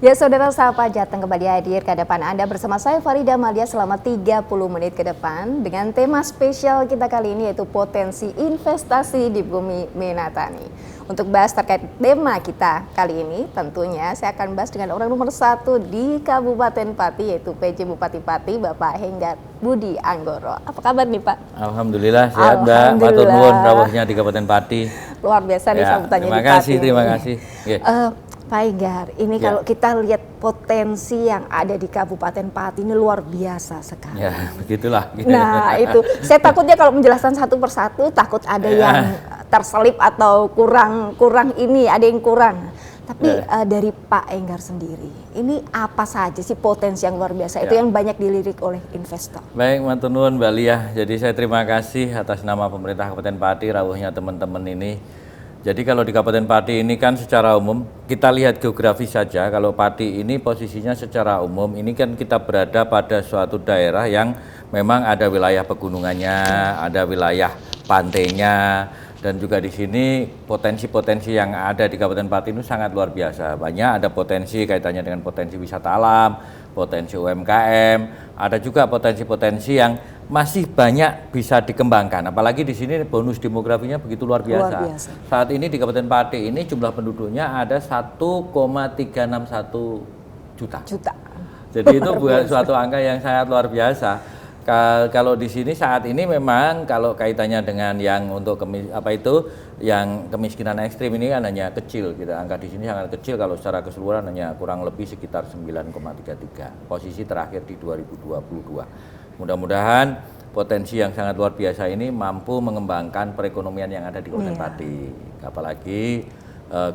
Ya saudara Sapa Jateng kembali hadir ke depan Anda bersama saya Farida Malia selama 30 menit ke depan dengan tema spesial kita kali ini yaitu potensi investasi di bumi Menatani. Untuk bahas terkait tema kita kali ini tentunya saya akan bahas dengan orang nomor 1 di Kabupaten Pati yaitu PJ Bupati Pati Bapak Henggar Budi Anggoro. Apa kabar nih Pak? Alhamdulillah sehat Mbak, matur nuwun rawuhnya di Kabupaten Pati. Luar biasa nih sambutannya di Pati. Terima kasih. Pak Henggar, ini kalau kita lihat potensi yang ada di Kabupaten Pati ini luar biasa sekali. Ya, begitulah. Nah, itu. Saya takutnya kalau menjelaskan satu persatu, takut ada yang terselip atau kurang ini, ada yang kurang. Tapi dari Pak Henggar sendiri, ini apa saja sih potensi yang luar biasa itu yang banyak dilirik oleh investor? Baik, matur nuwun Mbak Lia. Jadi saya terima kasih atas nama pemerintah Kabupaten Pati, rawuhnya teman-teman ini. Jadi kalau di Kabupaten Pati ini kan secara umum, kita lihat geografis saja, kalau Pati ini posisinya secara umum, ini kan kita berada pada suatu daerah yang memang ada wilayah pegunungannya, ada wilayah pantainya, dan juga di sini potensi-potensi yang ada di Kabupaten Pati itu sangat luar biasa. Banyak ada potensi kaitannya dengan potensi wisata alam, potensi UMKM, ada juga potensi-potensi yang masih banyak bisa dikembangkan. Apalagi di sini bonus demografinya begitu luar biasa. Saat ini di Kabupaten Pati ini jumlah penduduknya ada 1,361 juta. Jadi itu bukan suatu angka yang sangat luar biasa. Kalau di sini saat ini memang kalau kaitannya dengan yang untuk yang kemiskinan ekstrim ini kan hanya kecil, kita angka di sini sangat kecil, kalau secara keseluruhan hanya kurang lebih sekitar 9,33 posisi terakhir di 2022. Mudah-mudahan potensi yang sangat luar biasa ini mampu mengembangkan perekonomian yang ada di Kabupaten Pati. Apalagi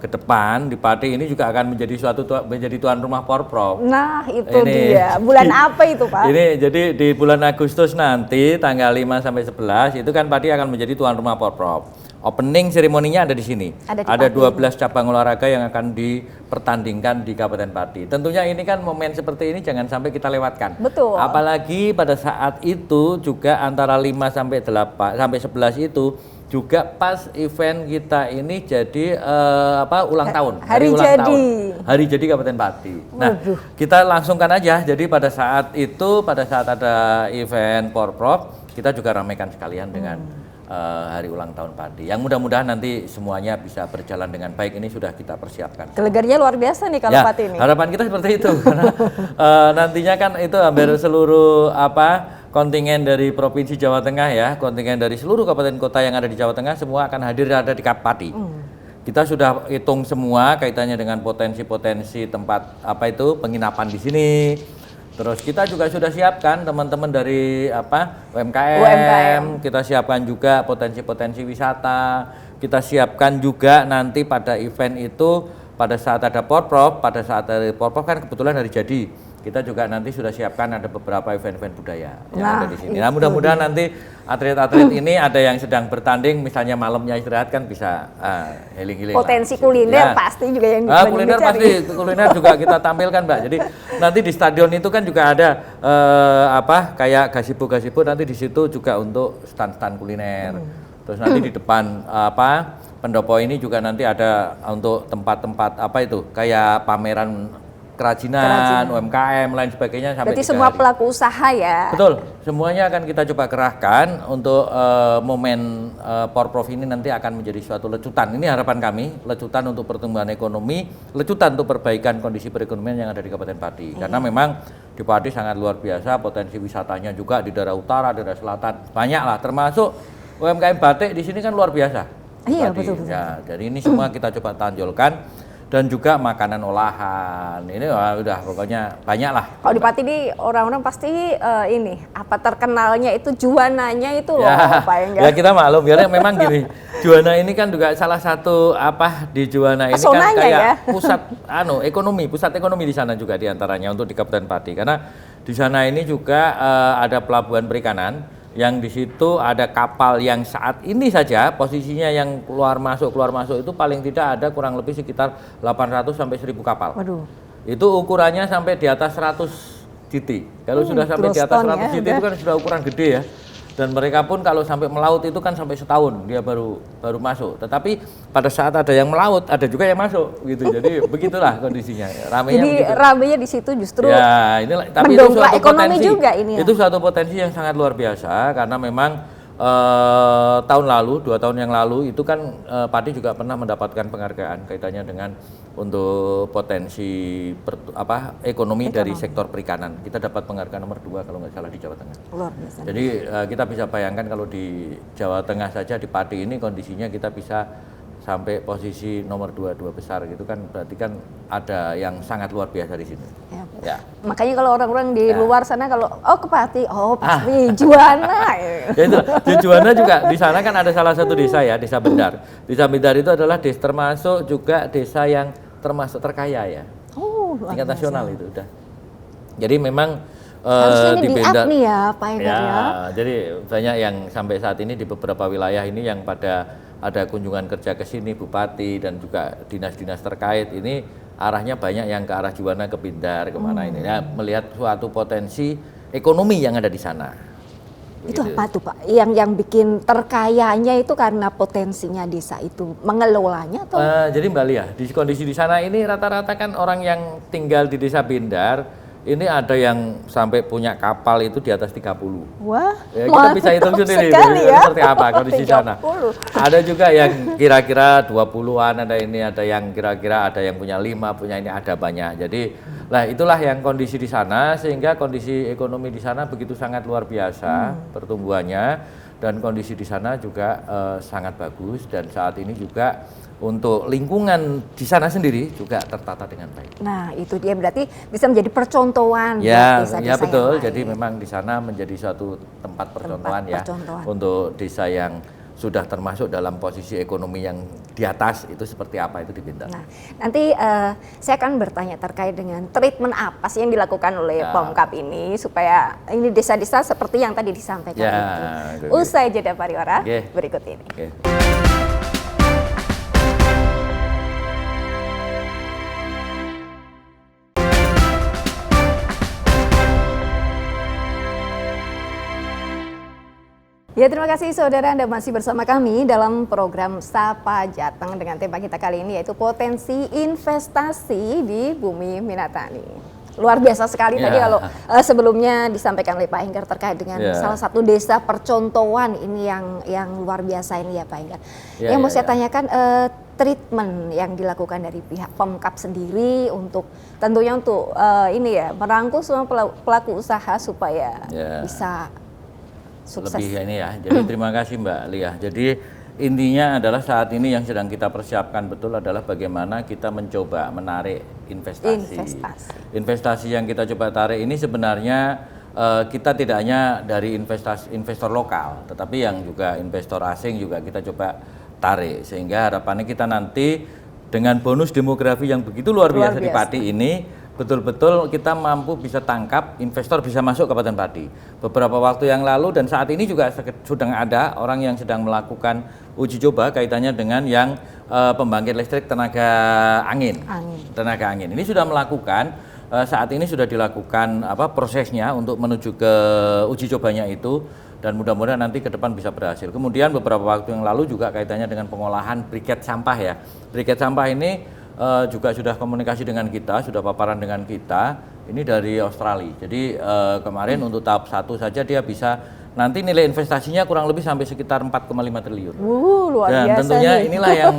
ke depan di Pati ini juga akan menjadi tuan rumah Porprov. Nah, itu dia. Bulan apa itu, Pak? Ini jadi di bulan Agustus nanti tanggal 5 sampai 11 itu kan Pati akan menjadi tuan rumah Porprov. Opening seremoninya ada di sini. Ada 12 cabang olahraga yang akan dipertandingkan di Kabupaten Pati. Tentunya ini kan momen seperti ini jangan sampai kita lewatkan. Betul. Apalagi pada saat itu juga antara 5 sampai 8 sampai 11 itu juga pas event kita ini jadi ulang tahun. Hari jadi Kabupaten Pati. Nah, kita langsungkan aja. Jadi pada saat ada event Porprov, kita juga ramaikan sekalian dengan hari ulang tahun Pati. Yang mudah-mudahan nanti semuanya bisa berjalan dengan baik, ini sudah kita persiapkan. Kelegarnya luar biasa nih kalau Pati ini. Harapan kita seperti itu karena nantinya kan itu hampir seluruh kontingen dari Provinsi Jawa Tengah ya, kontingen dari seluruh kabupaten kota yang ada di Jawa Tengah semua akan hadir ada di Pati. Kita sudah hitung semua kaitannya dengan potensi-potensi tempat penginapan di sini. Terus kita juga sudah siapkan teman-teman dari UMKM, kita siapkan juga potensi-potensi wisata, kita siapkan juga nanti pada event itu pada saat ada Porprov, kan kebetulan hari jadi. Kita juga nanti sudah siapkan ada beberapa event-event budaya yang ada di sini. Nah, mudah-mudahan nanti atlet-atlet ini ada yang sedang bertanding, misalnya malamnya istirahat kan bisa healing-healing. Potensi kuliner pasti juga yang kuliner juga kita tampilkan, Mbak. Jadi nanti di stadion itu kan juga ada kayak gazebo nanti di situ juga untuk stand-stand kuliner. Terus nanti di depan pendopo ini juga nanti ada untuk tempat-tempat kayak pameran kerajinan, UMKM, lain sebagainya. Berarti semua pelaku usaha ya? Betul, semuanya akan kita coba kerahkan untuk momen Porprov ini nanti akan menjadi suatu lecutan. Ini harapan kami, lecutan untuk pertumbuhan ekonomi, lecutan untuk perbaikan kondisi perekonomian yang ada di Kabupaten Pati. Karena memang di Pati sangat luar biasa, potensi wisatanya juga di daerah utara, daerah selatan, banyak lah, termasuk UMKM batik di sini kan luar biasa. Iya, betul. Ya, jadi ini semua kita coba tonjolkan. Dan juga makanan olahan, ini udah pokoknya banyak lah. Kalau di Pati ini orang-orang pasti terkenalnya itu juananya itu loh, Pak Henggar. Ya kita maklum, biar memang gini, Juwana ini kan juga salah satu di Juwana ini kan kayak pusat pusat ekonomi di sana juga diantaranya untuk di Kabupaten Pati, karena di sana ini juga ada pelabuhan perikanan. Yang di situ ada kapal yang saat ini saja posisinya yang keluar masuk itu paling tidak ada kurang lebih sekitar 800 sampai 1000 kapal. Waduh. Itu ukurannya sampai di atas 100 GT. Kalau sudah sampai di atas 100 GT itu kan sudah ukuran gede ya. Dan mereka pun kalau sampai melaut itu kan sampai setahun dia baru masuk. Tetapi pada saat ada yang melaut, ada juga yang masuk gitu. Jadi begitulah kondisinya. Ramenya Jadi begitu. ramenya di situ justru Ya, inilah, tapi itu mendongkrak suatu ekonomi potensi. juga ini ya. Itu suatu potensi yang sangat luar biasa karena memang tahun lalu, 2 tahun yang lalu itu kan padi juga pernah mendapatkan penghargaan kaitannya dengan untuk potensi ekonomi dari sektor perikanan. Kita dapat penghargaan nomor 2 kalau nggak salah di Jawa Tengah. Luar biasa. Jadi kita bisa bayangkan kalau di Jawa Tengah saja di padi ini kondisinya kita bisa sampai posisi nomor 2 besar gitu kan, berarti kan ada yang sangat luar biasa di sini. Ya. Makanya kalau orang-orang di luar sana kalau ke Pati, pasti Juwana. Ya itu, di Juwana juga di sana kan ada salah satu desa ya, Desa Bendar. Desa Bendar itu adalah termasuk juga desa yang termasuk terkaya ya. Tingkat nasional itu udah. Jadi memang harusnya ini di di-up Bendar nih ya, Pak Enggar ya. Jadi banyak yang sampai saat ini di beberapa wilayah ini yang pada ada kunjungan kerja ke sini, bupati dan juga dinas-dinas terkait ini arahnya banyak yang ke arah Juwana, ke Bindar, kemana ini ya, melihat suatu potensi ekonomi yang ada di sana. Itu Begitu. apa tuh Pak? Yang bikin terkayanya itu karena potensinya desa itu mengelolanya atau? Jadi Mbak Lia, di kondisi di sana ini rata-rata kan orang yang tinggal di desa Bindar ini ada yang sampai punya kapal itu di atas 30. Wah, Ya, kita bisa hitung sendiri ya. seperti apa kondisi sana. 30. Ada juga yang kira-kira 20-an, ada yang kira-kira ada yang punya 5, punya ini ada banyak. Jadi lah itulah yang kondisi di sana sehingga kondisi ekonomi di sana begitu sangat luar biasa pertumbuhannya dan kondisi di sana juga sangat bagus dan saat ini juga untuk lingkungan di sana sendiri juga tertata dengan baik. Nah, itu dia berarti bisa menjadi percontohan Ya, buat desa-desa ya betul. yang lain. Jadi memang di sana menjadi suatu tempat percontohan ya percontohan. untuk desa yang sudah termasuk dalam posisi ekonomi yang di atas itu seperti apa itu di Bintang. Nah, nanti saya akan bertanya terkait dengan treatment apa sih yang dilakukan oleh Pemkab ini supaya ini desa-desa seperti yang tadi disampaikan itu. Usai jeda pariwara berikut ini. Ya, terima kasih saudara, Anda masih bersama kami dalam program Sapa Jateng dengan tema kita kali ini yaitu potensi investasi di bumi Minatani. Luar biasa sekali tadi kalau sebelumnya disampaikan oleh Pak Enggar terkait dengan salah satu desa percontohan ini yang luar biasa ini ya Pak Enggar. Yang mau saya tanyakan treatment yang dilakukan dari pihak Pemkab sendiri untuk tentunya untuk ini ya merangkul semua pelaku usaha supaya bisa sukses. Lebih ini ya. Jadi terima kasih Mbak Lia. Jadi intinya adalah saat ini yang sedang kita persiapkan betul adalah bagaimana kita mencoba menarik investasi. Investasi yang kita coba tarik ini sebenarnya kita tidak hanya dari investor lokal, tetapi yang juga investor asing juga kita coba tarik. Sehingga harapannya kita nanti dengan bonus demografi yang begitu luar biasa di Pati ini, betul-betul kita mampu bisa tangkap investor bisa masuk Kabupaten Pati. Beberapa waktu yang lalu dan saat ini juga sedang ada orang yang sedang melakukan uji coba kaitannya dengan yang pembangkit listrik tenaga angin. Tenaga angin ini sudah melakukan saat ini sudah dilakukan prosesnya untuk menuju ke uji cobanya itu dan mudah-mudahan nanti ke depan bisa berhasil. Kemudian beberapa waktu yang lalu juga kaitannya dengan pengolahan briket sampah ya. Briket sampah ini juga sudah komunikasi dengan kita, sudah paparan dengan kita, ini dari Australia. Jadi kemarin untuk tahap 1 saja dia bisa, nanti nilai investasinya kurang lebih sampai sekitar 4,5 triliun. Luar Dan biasa tentunya nih. inilah yang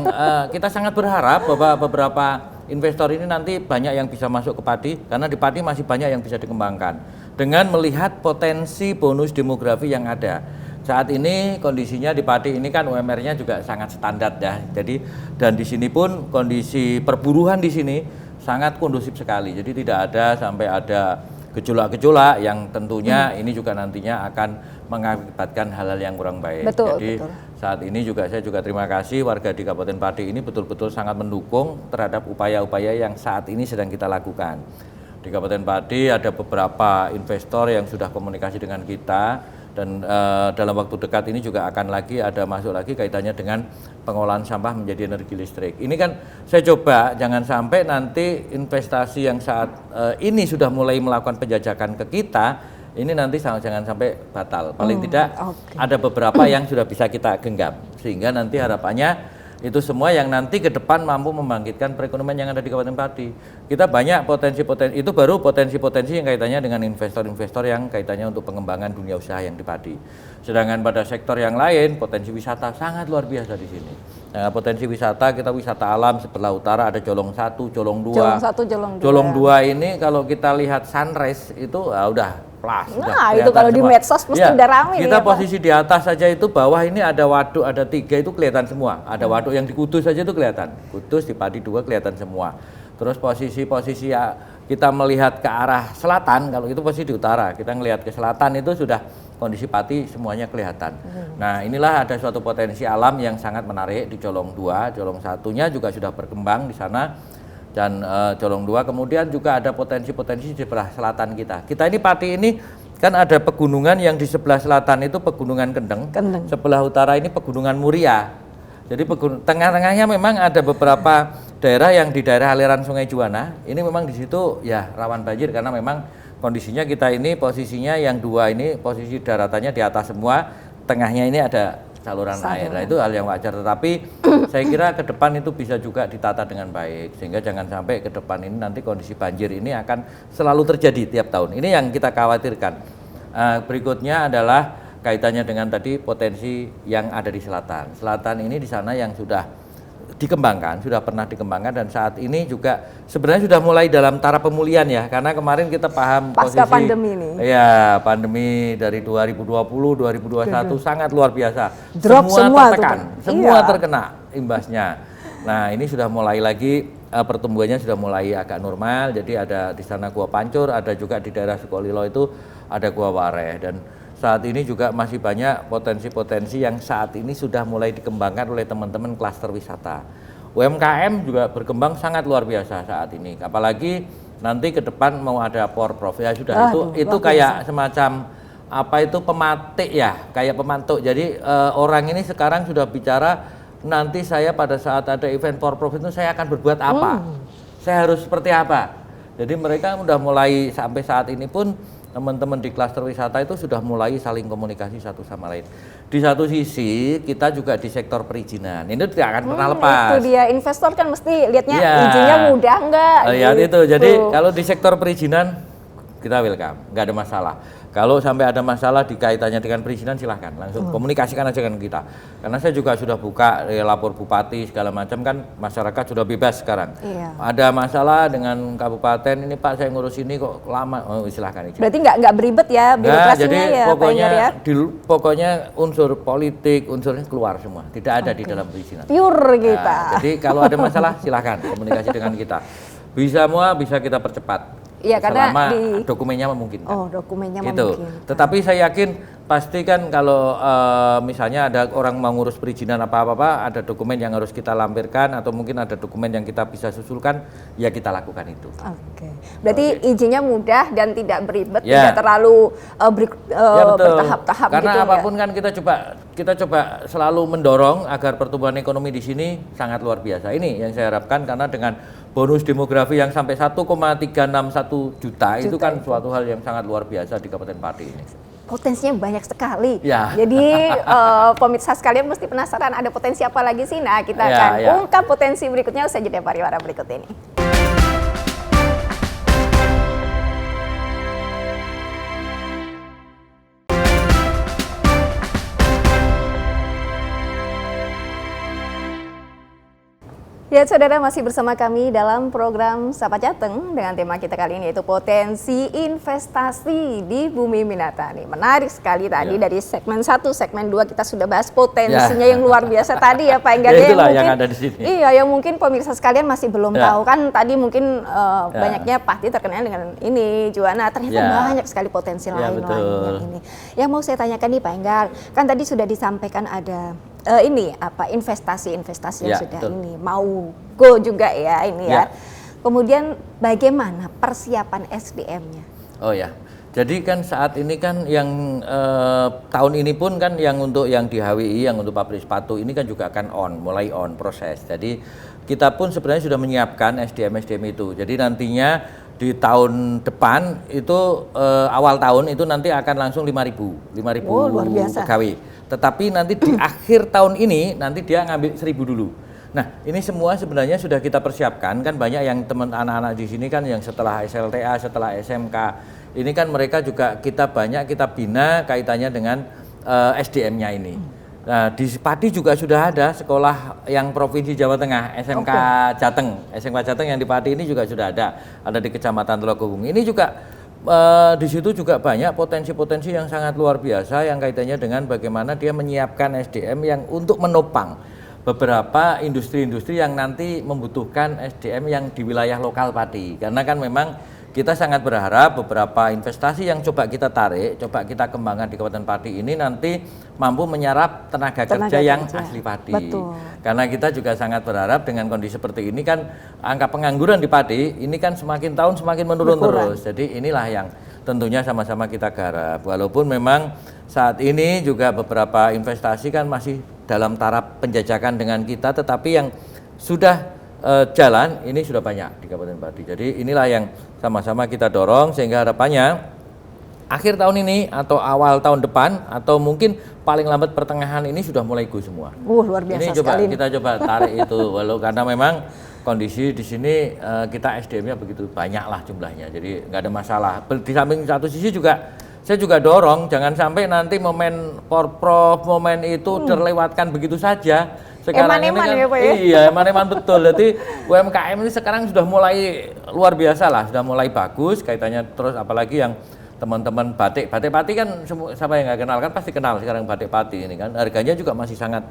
kita sangat berharap bahwa beberapa investor ini nanti banyak yang bisa masuk ke Pati, karena di Pati masih banyak yang bisa dikembangkan. Dengan melihat potensi bonus demografi yang ada. Saat ini kondisinya di Pati ini kan UMR-nya juga sangat standar ya. Jadi dan di sini pun kondisi perburuan di sini sangat kondusif sekali. Jadi tidak ada sampai ada gejolak-gejolak yang tentunya ini juga nantinya akan mengakibatkan hal-hal yang kurang baik. Jadi saat ini juga saya juga terima kasih warga di Kabupaten Pati ini betul-betul sangat mendukung terhadap upaya-upaya yang saat ini sedang kita lakukan. Di Kabupaten Pati ada beberapa investor yang sudah komunikasi dengan kita. Dan dalam waktu dekat ini juga akan ada masuk lagi kaitannya dengan pengolahan sampah menjadi energi listrik. Ini kan saya coba jangan sampai nanti investasi yang saat ini sudah mulai melakukan penjajakan ke kita ini nanti jangan sampai batal. Paling tidak ada beberapa yang sudah bisa kita genggam, sehingga nanti harapannya itu semua yang nanti ke depan mampu membangkitkan perekonomian yang ada di Kabupaten Pati. Kita banyak potensi-potensi, itu baru potensi-potensi yang kaitannya dengan investor-investor yang kaitannya untuk pengembangan dunia usaha yang di Pati. Sedangkan pada sektor yang lain, potensi wisata sangat luar biasa di sini. Nah, potensi wisata, kita wisata alam sebelah utara ada Jolong 1, Jolong 2. Jolong 1, Jolong 2. Jolong 2 ini kalau kita lihat sunrise itu udah plus. Nah, itu kalau di medsos mesti udah ramai. Kita posisi di atas saja itu, bawah ini ada waduk, ada 3 itu kelihatan semua. Ada waduk yang di Kudus saja itu kelihatan. Kudus di Pati 2 kelihatan semua. Terus posisi-posisi ya, kita melihat ke arah selatan, kalau itu posisi di utara, kita melihat ke selatan itu sudah kondisi Pati semuanya kelihatan. Nah, inilah ada suatu potensi alam yang sangat menarik di Jolong 2, Jolong 1-nya juga sudah berkembang di sana. Dan Jolong 2 kemudian juga ada potensi-potensi di sebelah selatan kita. Kita ini Pati ini kan ada pegunungan yang di sebelah selatan itu Pegunungan Kendeng. Sebelah utara ini Pegunungan Muria. Jadi tengah-tengahnya memang ada beberapa daerah yang di daerah aliran Sungai Juwana. Ini memang di situ ya rawan banjir karena memang kondisinya kita ini posisinya yang 2 ini posisi daratannya di atas semua, tengahnya ini ada saluran air. Nah, itu hal yang wajar, tetapi saya kira ke depan itu bisa juga ditata dengan baik sehingga jangan sampai ke depan ini nanti kondisi banjir ini akan selalu terjadi tiap tahun. Ini yang kita khawatirkan. Berikutnya adalah kaitannya dengan tadi potensi yang ada di selatan. Selatan ini di sana yang sudah dikembangkan, sudah pernah dikembangkan dan saat ini juga sebenarnya sudah mulai dalam taraf pemulihan ya, karena kemarin kita paham pasca posisi pandemi ini. Ya, pandemi dari 2020, 2021 sangat luar biasa. Drop semua tertekan, semua terkena imbasnya. Nah, ini sudah mulai lagi pertumbuhannya sudah mulai agak normal. Jadi ada di sana Gua Pancur, ada juga di daerah Sukolilo itu ada Gua Wareh, dan saat ini juga masih banyak potensi-potensi yang saat ini sudah mulai dikembangkan oleh teman-teman klaster wisata. UMKM juga berkembang sangat luar biasa saat ini. Apalagi nanti ke depan mau ada Porprov ya sudah. Itu kayak semacam apa itu pematik ya, kayak pemantuk. Jadi orang ini sekarang sudah bicara nanti saya pada saat ada event Porprov itu saya akan berbuat apa, saya harus seperti apa. Jadi mereka sudah mulai sampai saat ini pun teman-teman di klaster wisata itu sudah mulai saling komunikasi satu sama lain. Di satu sisi kita juga di sektor perizinan, ini tidak akan pernah lepas. Itu dia, investor kan mesti lihatnya izinnya mudah enggak. Lihat itu, jadi kalau di sektor perizinan kita welcome, nggak ada masalah. Kalau sampai ada masalah di kaitannya dengan perizinan silahkan langsung komunikasikan aja dengan kita. Karena saya juga sudah buka lapor bupati segala macam, kan masyarakat sudah bebas sekarang. Ada masalah dengan kabupaten ini Pak, saya ngurus ini kok lama, silahkan aja. Berarti nggak beribet ya birokrasinya jadi ya, pokoknya unsur politik, unsurnya keluar semua, tidak ada di dalam perizinan. Pure kita. Jadi kalau ada masalah silahkan komunikasi dengan kita. Bisa kita percepat. Iya, karena dokumennya memungkinkan. Dokumennya gitu. memungkinkan. Tetapi saya yakin pasti kan kalau misalnya ada orang mau ngurus perizinan apa-apa, ada dokumen yang harus kita lampirkan atau mungkin ada dokumen yang kita bisa susulkan, ya kita lakukan itu. Berarti izinnya mudah dan tidak beribet, tidak terlalu bertahap-tahap. Karena gitu, apapun kan kita coba selalu mendorong agar pertumbuhan ekonomi di sini sangat luar biasa. Ini yang saya harapkan, karena dengan bonus demografi yang sampai 1,361 juta itu kan suatu hal yang sangat luar biasa di Kabupaten Pati ini. Potensinya banyak sekali. Jadi pemirsa sekalian mesti penasaran ada potensi apa lagi sih? Nah, kita akan ungkap potensi berikutnya usai jeda pariwara berikut ini. Ya, saudara, masih bersama kami dalam program Sapa Jateng dengan tema kita kali ini yaitu potensi investasi di Bumi Minatani. Menarik sekali tadi dari segmen 1, segmen 2 kita sudah bahas potensinya yang luar biasa tadi ya Pak Enggar. Yang ada di sini. Iya, yang mungkin pemirsa sekalian masih belum tahu kan tadi mungkin banyaknya Pati terkenal dengan ini Juwana, ternyata banyak sekali potensi lain yang ini. Yang mau saya tanyakan nih Pak Enggar, kan tadi sudah disampaikan ada investasi yang sudah ini mau go juga ya ini ya. Kemudian bagaimana persiapan SDM-nya? Oh ya, jadi kan saat ini kan yang tahun ini pun kan yang untuk yang di HWI, yang untuk pabrik sepatu ini kan juga akan mulai on proses. Jadi kita pun sebenarnya sudah menyiapkan SDM itu. Jadi nantinya di tahun depan itu awal tahun itu nanti akan langsung 5.000 luar biasa. pegawai. Tetapi nanti di akhir tahun ini nanti dia ngambil 1.000 dulu. Nah, ini semua sebenarnya sudah kita persiapkan, kan banyak yang teman anak-anak di sini kan yang setelah SLTA, setelah SMK, ini kan mereka juga kita bina kaitannya dengan SDM-nya ini. Nah, di Pati juga sudah ada sekolah yang Provinsi Jawa Tengah, SMK Jateng. SMK Jateng yang di Pati ini juga sudah ada di Kecamatan Tulungagung. Ini juga di situ juga banyak potensi-potensi yang sangat luar biasa yang kaitannya dengan bagaimana dia menyiapkan SDM yang untuk menopang beberapa industri-industri yang nanti membutuhkan SDM yang di wilayah lokal Pati. Karena kan memang kita sangat berharap beberapa investasi yang coba kita tarik, coba kita kembangkan di Kabupaten Pati ini nanti mampu menyerap tenaga kerja yang asli Pati. Betul. Karena kita juga sangat berharap dengan kondisi seperti ini kan angka pengangguran di Pati ini kan semakin tahun semakin menurun terus. Jadi inilah yang tentunya sama-sama kita garap. Walaupun memang saat ini juga beberapa investasi kan masih dalam taraf penjajakan dengan kita, tetapi yang sudah jalan ini sudah banyak di Kabupaten Pati. Jadi inilah yang sama-sama kita dorong sehingga harapannya akhir tahun ini atau awal tahun depan atau mungkin paling lambat pertengahan ini sudah mulai go semua. Luar biasa ini coba sekali. Kita coba tarik itu walau karena memang kondisi di sini kita SDM-nya begitu banyak lah jumlahnya. Jadi nggak ada masalah. Di samping satu sisi juga saya juga dorong jangan sampai nanti momen Porprov momen itu terlewatkan begitu saja. Sekarang eman-eman ini kan, ya Pak ya? Iya, eman-eman betul. Jadi UMKM ini sekarang sudah mulai luar biasa lah, sudah mulai bagus kaitannya terus apalagi yang teman-teman batik Pati kan siapa yang nggak kenal kan pasti kenal sekarang batik Pati ini kan harganya juga masih sangat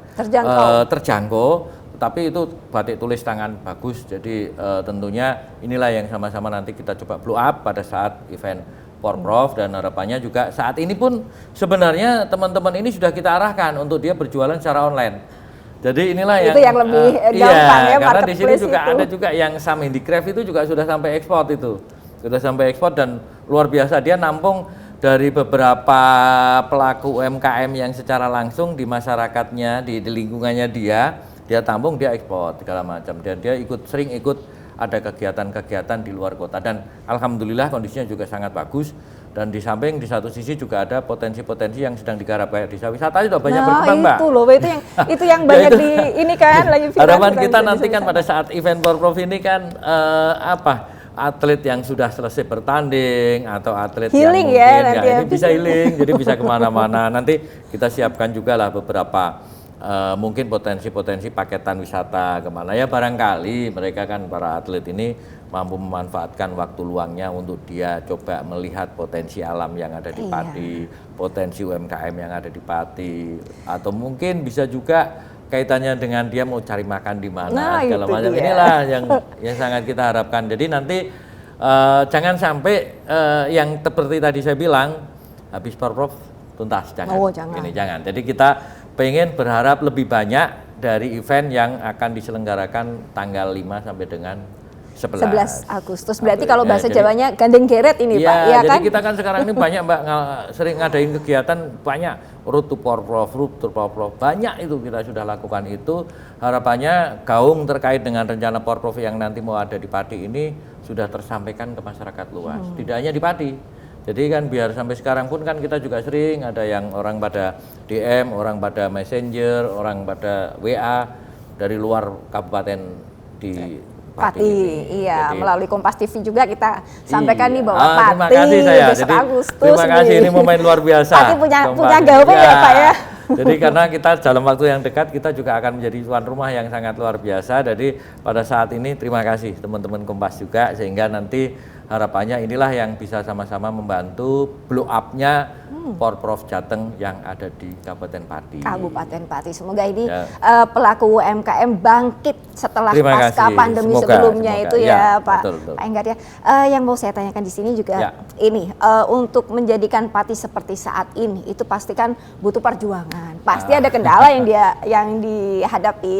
terjangkau. Tapi itu batik tulis tangan bagus. Jadi tentunya inilah yang sama-sama nanti kita coba blow up pada saat event Porprov dan harapannya juga saat ini pun sebenarnya teman-teman ini sudah kita arahkan untuk dia berjualan secara online. Jadi inilah itu yang lebih gampang ya, karena di sini juga itu. ada juga yang Sam Handicraft itu juga sudah sampai ekspor itu. Sudah sampai ekspor dan luar biasa dia nampung dari beberapa pelaku UMKM yang secara langsung di masyarakatnya, di lingkungannya dia tampung, dia ekspor segala macam. Dan dia sering ikut ada kegiatan-kegiatan di luar kota dan alhamdulillah kondisinya juga sangat bagus. Dan di samping di satu sisi juga ada potensi-potensi yang sedang digarap kayak desa wisata itu banyak berkembang, Mbak. Itu loh, itu yang banyak di ini kan lagi viral. Harapan kita nanti kan pada saat event Porprov ini kan atlet yang sudah selesai bertanding atau atlet healing yang mungkin ya, ini bisa healing, jadi bisa kemana-mana. Nanti kita siapkan juga lah beberapa mungkin potensi-potensi paketan wisata kemana ya barangkali mereka kan para atlet ini mampu memanfaatkan waktu luangnya untuk dia coba melihat potensi alam yang ada di Pati, potensi UMKM yang ada di Pati, atau mungkin bisa juga kaitannya dengan dia mau cari makan di mana segala macam. Inilah yang sangat kita harapkan. Jadi nanti jangan sampai yang seperti tadi saya bilang habis Porprov tuntas, jangan. Ini jangan. Jadi kita pengen berharap lebih banyak dari event yang akan diselenggarakan tanggal 5 sampai dengan 11 Agustus. Berarti kalau bahasa Jawanya gandeng geret ini Pak, ya jadi kan? kita kan sekarang ini banyak Mbak sering ngadain kegiatan banyak road to Porprov, banyak itu kita sudah lakukan itu. Harapannya gaung terkait dengan rencana Porprov yang nanti mau ada di Pati ini sudah tersampaikan ke masyarakat luas. Tidak hanya di Pati. Jadi kan biar sampai sekarang pun kan kita juga sering ada yang orang pada DM, orang pada Messenger, orang pada WA dari luar kabupaten di Pati, iya. Jadi, melalui Kompas TV juga kita sampaikan nih bahwa terima kasih saya. Jadi, Agustus terima kasih, ini momen luar biasa. Pati punya gawe ya Pak ya. Jadi karena kita dalam waktu yang dekat kita juga akan menjadi tuan rumah yang sangat luar biasa. Jadi pada saat ini terima kasih teman-teman Kompas juga sehingga nanti harapannya inilah yang bisa sama-sama membantu blow up-nya Porprov Jateng yang ada di Kabupaten Pati. Kabupaten Pati. Semoga ini pelaku UMKM bangkit setelah pasca pandemi sebelumnya itu ya Pak. Betul. Pak Enggar ya. Yang mau saya tanyakan di sini juga ini untuk menjadikan Pati seperti saat ini itu pasti kan butuh perjuangan. Pasti ada kendala yang dihadapi.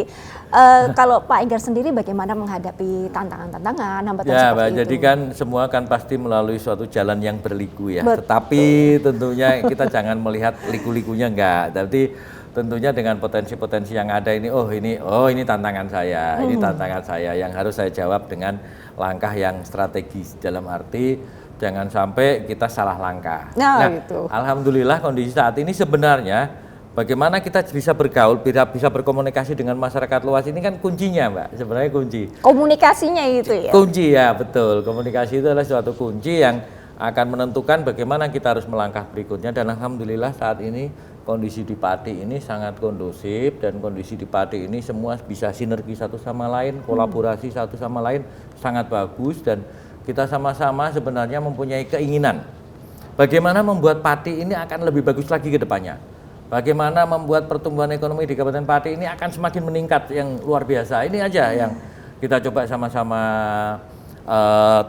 Kalau Pak Enggar sendiri bagaimana menghadapi tantangan-tantangan, hambatan seperti itu? Jadi kan semua kan pasti melalui suatu jalan yang berliku ya. Tetapi tentunya kita jangan melihat liku-likunya enggak. Tapi tentunya dengan potensi-potensi yang ada ini, ini tantangan saya, ini tantangan saya yang harus saya jawab dengan langkah yang strategis, dalam arti jangan sampai kita salah langkah. Nah, gitu. Alhamdulillah kondisi saat ini sebenarnya bagaimana kita bisa bergaul, bisa berkomunikasi dengan masyarakat luas ini kan kuncinya, Mbak. Sebenarnya kunci. Komunikasinya itu ya? Kunci ya, betul. Komunikasi itu adalah suatu kunci yang akan menentukan bagaimana kita harus melangkah berikutnya. Dan alhamdulillah saat ini kondisi di Pati ini sangat kondusif, dan kondisi di Pati ini semua bisa sinergi satu sama lain, kolaborasi satu sama lain sangat bagus, dan kita sama-sama sebenarnya mempunyai keinginan bagaimana membuat Pati ini akan lebih bagus lagi ke depannya. Bagaimana membuat pertumbuhan ekonomi di Kabupaten Pati ini akan semakin meningkat yang luar biasa. Ini aja yang kita coba sama-sama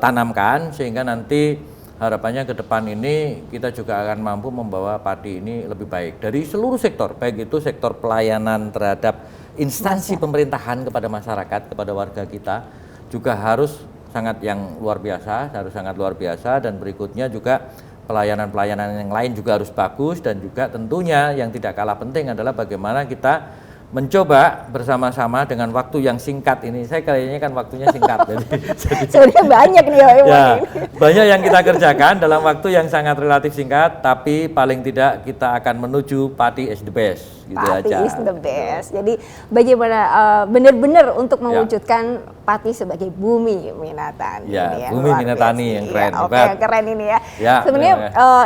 tanamkan, sehingga nanti harapannya ke depan ini kita juga akan mampu membawa Pati ini lebih baik dari seluruh sektor, baik itu sektor pelayanan terhadap instansi pemerintahan kepada masyarakat, kepada warga kita, juga harus sangat luar biasa, dan berikutnya juga pelayanan-pelayanan yang lain juga harus bagus, dan juga tentunya yang tidak kalah penting adalah bagaimana kita mencoba bersama-sama dengan waktu yang singkat ini. Saya kayaknya kan waktunya singkat, jadi sebenarnya banyak nih banyak yang kita kerjakan dalam waktu yang sangat relatif singkat, tapi paling tidak kita akan menuju Pati is the best. Gitu Pati aja. is the best. Jadi bagaimana benar-benar untuk mewujudkan Pati sebagai bumi Minatani. Ya, bumi Minatani yang keren. Oke, keren ini ya. Sebenarnya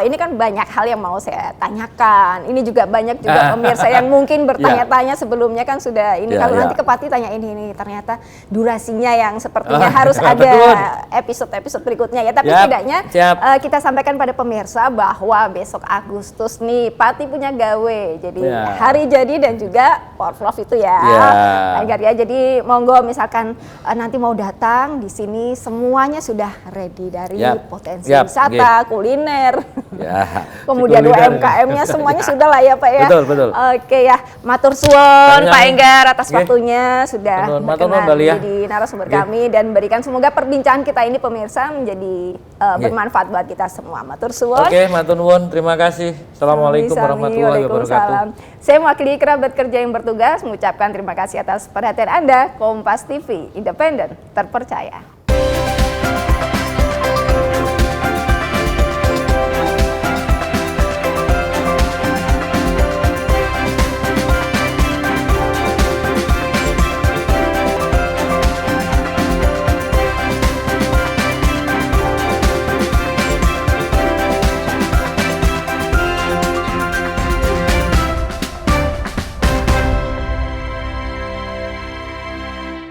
ini kan banyak hal yang mau saya tanyakan. Ini juga banyak juga pemirsa yang mungkin bertanya-tanya sebelumnya kan sudah ini. Kalau nanti ke Pati tanya ini, ternyata durasinya yang sepertinya harus ada episode-episode berikutnya ya. Tapi setidaknya kita sampaikan pada pemirsa bahwa besok Agustus nih Pati punya gawe. Jadi hari jadi dan juga Porprov itu ya. Jadi monggo misalkan nanti mau datang di sini semuanya sudah ready dari potensi wisata, kuliner, kemudian UMKM-nya semuanya sudah lah ya Pak ya. Betul. Oke ya, matur suwun Pak Enggar atas waktunya sudah berkenan menjadi narasumber kami dan berikan semoga perbincangan kita ini pemirsa menjadi bermanfaat buat kita semua. Matur suwun. Oke, matur nuwun, terima kasih. Assalamualaikum warahmatullahi wabarakatuh. Saya mewakili kerabat kerja yang bertugas mengucapkan terima kasih atas perhatian Anda. Kompas TV, independen, terpercaya.